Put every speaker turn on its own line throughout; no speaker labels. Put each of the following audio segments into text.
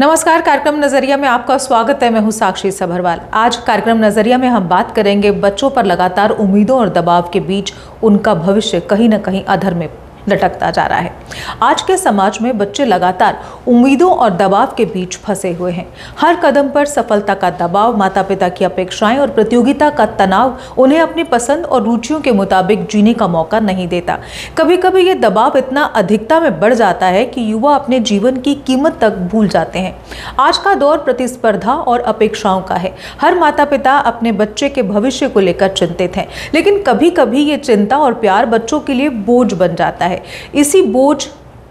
नमस्कार, कार्यक्रम नजरिया में आपका स्वागत है। मैं हूं साक्षी सभरवाल। आज कार्यक्रम नजरिया में हम बात करेंगे बच्चों पर लगातार उम्मीदों और दबाव के बीच उनका भविष्य कहीं ना कहीं अधर में लटकता जा रहा है। आज के समाज में बच्चे लगातार उम्मीदों और दबाव के बीच फंसे हुए हैं। हर कदम पर सफलता का दबाव, माता पिता की अपेक्षाएं और प्रतियोगिता का तनाव उन्हें अपनी पसंद और रुचियों के मुताबिक जीने का मौका नहीं देता। कभी कभी ये दबाव इतना अधिकता में बढ़ जाता है कि युवा अपने जीवन की कीमत तक भूल जाते हैं। आज का दौर प्रतिस्पर्धा और अपेक्षाओं का है। हर माता पिता अपने बच्चे के भविष्य को लेकर चिंतित हैं, लेकिन कभी कभी ये चिंता और प्यार बच्चों के लिए बोझ बन जाता है। इसी बोझ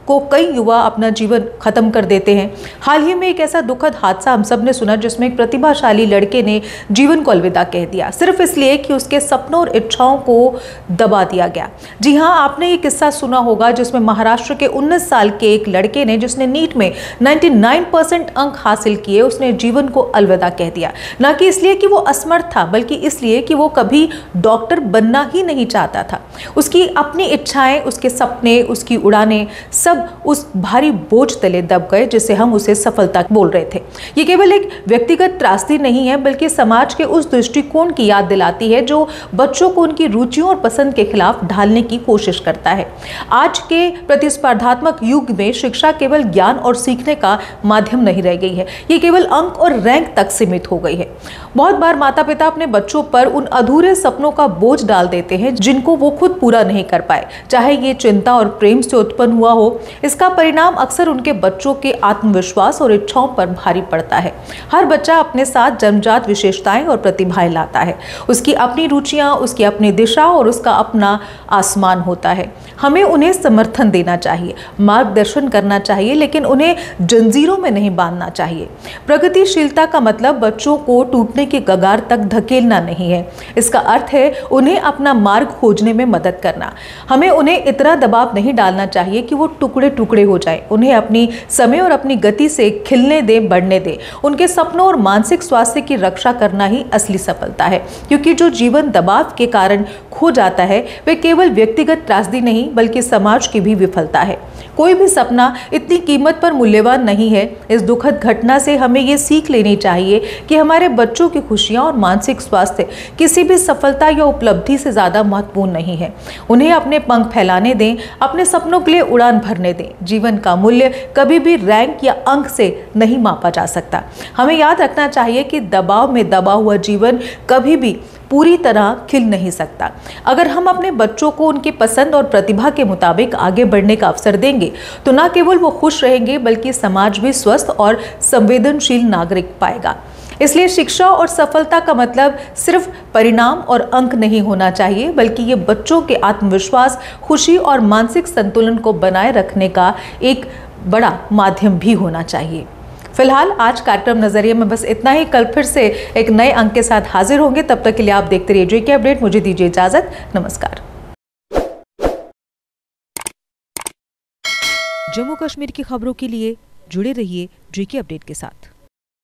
को कई युवा अपना जीवन खत्म कर देते हैं। हाल ही में एक ऐसा दुखद हादसा हम सब ने सुना जिसमें एक प्रतिभाशाली लड़के ने जीवन को अलविदा कह दिया, सिर्फ इसलिए कि उसके सपनों और इच्छाओं को दबा दिया गया। जी हां, आपने ये किस्सा सुना होगा जिसमें महाराष्ट्र के 19 साल के एक लड़के ने, जिसने नीट में 99% अंक हासिल किए, उसने जीवन को अलविदा कह दिया। ना कि इसलिए कि वो असमर्थ था, बल्कि इसलिए कि वो कभी डॉक्टर बनना ही नहीं चाहता था। उसकी अपनी इच्छाएं, उसके सपने, उसकी उड़ानें सब उस भारी बोझ तले दब गए जिसे हम उसे सफलता बोल रहे थे। ये केवल एक व्यक्तिगत त्रासदी नहीं है, बल्कि समाज के उस दृष्टिकोण की याद दिलाती है जो बच्चों को उनकी रुचियों और पसंद के खिलाफ ढालने की कोशिश करता है। आज के प्रतिस्पर्धात्मक युग में शिक्षा केवल ज्ञान और सीखने का माध्यम नहीं रह गई है, ये केवल अंक और रैंक तक सीमित हो गई है। बहुत बार माता पिता अपने बच्चों पर उन अधूरे सपनों का बोझ डाल देते हैं जिनको वो खुद पूरा नहीं कर पाए, चाहे ये चिंता और प्रेम से उत्पन्न हुआ हो। इसका परिणाम अक्सर उनके बच्चों के आत्मविश्वास और इच्छाओं पर भारी पड़ता है। हर बच्चा अपने साथ जन्मजात विशेषताएं और प्रतिभाएं लाता है। उसकी अपनी रुचियां, उसकी अपनी दिशा और उसका अपना आसमान होता है। हमें उन्हें समर्थन देना चाहिए, मार्गदर्शन करना चाहिए, लेकिन उन्हें जंजीरों में नहीं बांधना चाहिए। प्रगतिशीलता का मतलब बच्चों को टूटने के कगार तक धकेलना नहीं है। इसका अर्थ है उन्हें अपना मार्ग खोजने में मदद करना। हमें उन्हें इतना दबाव नहीं डालना चाहिए कि वो टुकड़े टुकड़े हो जाए। उन्हें अपनी समय और अपनी गति से खिलने दें, बढ़ने दें। उनके सपनों और मानसिक स्वास्थ्य की रक्षा करना ही असली सफलता है, क्योंकि जो जीवन दबाव के कारण खो जाता है वह केवल व्यक्तिगत त्रासदी नहीं बल्कि समाज की भी विफलता है। कोई भी सपना इतनी कीमत पर मूल्यवान नहीं है। इस दुखद घटना से हमें ये सीख लेनी चाहिए कि हमारे बच्चों की खुशियां और मानसिक स्वास्थ्य किसी भी सफलता या उपलब्धि से ज्यादा महत्वपूर्ण नहीं है। उन्हें अपने पंख फैलाने दें, अपने सपनों के लिए उड़ान भरने दें। जीवन का मूल्य कभी भी रैंक या अंक से नहीं मापा जा सकता। हमें याद रखना चाहिए कि दबाव में दबा हुआ जीवन कभी भी पूरी तरह खिल नहीं सकता। अगर हम अपने बच्चों को उनकी पसंद और प्रतिभा के मुताबिक आगे बढ़ने का अवसर देंगे तो न केवल वो खुश रहेंगे बल्कि समाज भी स्वस्थ और संवेदनशील नागरिक पाएगा। इसलिए शिक्षा और सफलता का मतलब सिर्फ परिणाम और अंक नहीं होना चाहिए, बल्कि ये बच्चों के आत्मविश्वास, खुशी और मानसिक संतुलन को बनाए रखने का एक बड़ा माध्यम भी होना चाहिए। फिलहाल आज कार्यक्रम नजरिए में बस इतना ही। कल फिर से एक नए अंक के साथ हाजिर होंगे। तब तक के लिए आप देखते रहिए जेके अपडेट। मुझे दीजिए इजाजत। नमस्कार।
जम्मू कश्मीर की खबरों के लिए जुड़े रहिए जेके अपडेट के साथ।